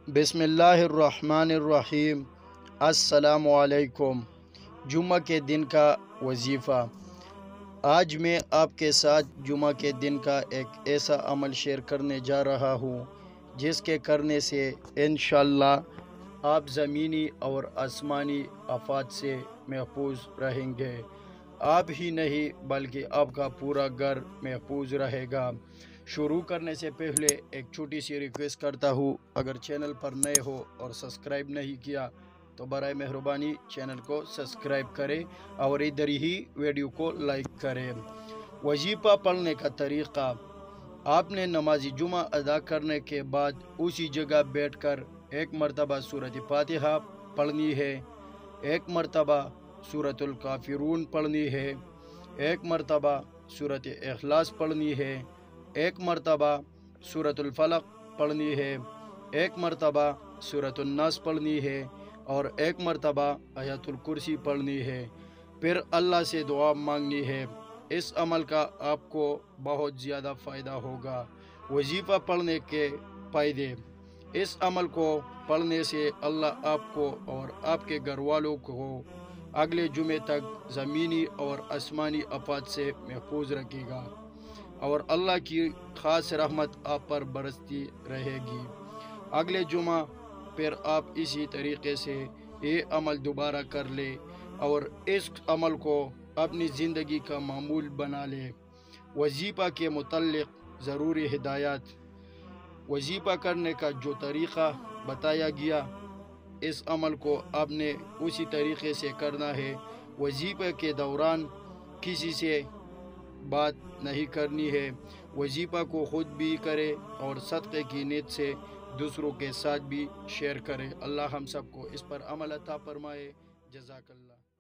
بسم اللہ الرحمن الرحیم۔ السلام علیکم۔ جمعہ کے دن کا وظیفہ۔ آج میں آپ کے ساتھ جمعہ کے دن کا ایک ایسا عمل شیئر کرنے جا رہا ہوں جس کے کرنے سے انشاءاللہ آپ زمینی اور آسمانی آفات سے محفوظ رہیں گے۔ آپ ہی نہیں بلکہ آپ کا پورا گھر محفوظ رہے گا۔ شروع کرنے سے پہلے ایک چھوٹی سی ریکویسٹ کرتا ہوں، اگر چینل پر نئے ہو اور سبسکرائب نہیں کیا تو برائے مہربانی چینل کو سبسکرائب کریں اور ادھر ہی ویڈیو کو لائک کریں۔ وظیفہ پڑھنے کا طریقہ: آپ نے نماز جمعہ ادا کرنے کے بعد اسی جگہ بیٹھ کر ایک مرتبہ سورۃ فاتحہ پڑھنی ہے، ایک مرتبہ سورۃ الکافرون پڑھنی ہے، ایک مرتبہ سورۃ اخلاص پڑھنی ہے، ایک مرتبہ سورۃ الفلق پڑھنی ہے، ایک مرتبہ سورۃ الناس پڑھنی ہے اور ایک مرتبہ آیت الکرسی پڑھنی ہے۔ پھر اللہ سے دعا مانگنی ہے۔ اس عمل کا آپ کو بہت زیادہ فائدہ ہوگا۔ وظیفہ پڑھنے کے فائدے: اس عمل کو پڑھنے سے اللہ آپ کو اور آپ کے گھر والوں کو اگلے جمعے تک زمینی اور آسمانی آفات سے محفوظ رکھے گا اور اللہ کی خاص رحمت آپ پر برستی رہے گی۔ اگلے جمعہ پھر آپ اسی طریقے سے یہ عمل دوبارہ کر لیں اور اس عمل کو اپنی زندگی کا معمول بنا لیں۔ وظیفہ کے متعلق ضروری ہدایات: وظیفہ کرنے کا جو طریقہ بتایا گیا اس عمل کو آپ نے اسی طریقے سے کرنا ہے۔ وظیفے کے دوران کسی سے بات نہیں کرنی ہے۔ وظیفہ کو خود بھی کرے اور صدقے کی نیت سے دوسروں کے ساتھ بھی شیئر کرے۔ اللہ ہم سب کو اس پر عمل عطا فرمائے۔ جزاک اللہ۔